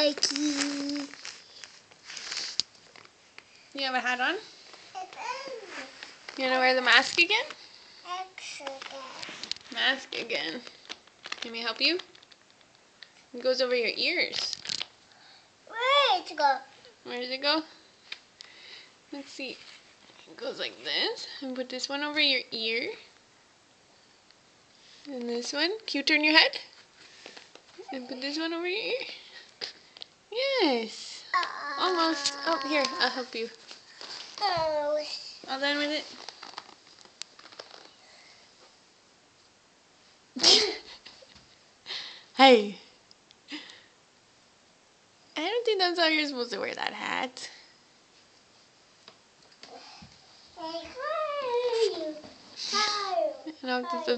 Mikey. You have a hat on? You want to wear the mask again? Mask again. Let me help you? It goes over your ears. Where to go? Where does it go? Let's see. It goes like this. And put this one over your ear. And this one. Can you turn your head? And put this one over your ear. Yes. Almost. Oh, here. I'll help you. All done with it? Hey. I don't think that's how you're supposed to wear that hat. Hey, hi. Hi. I don't have to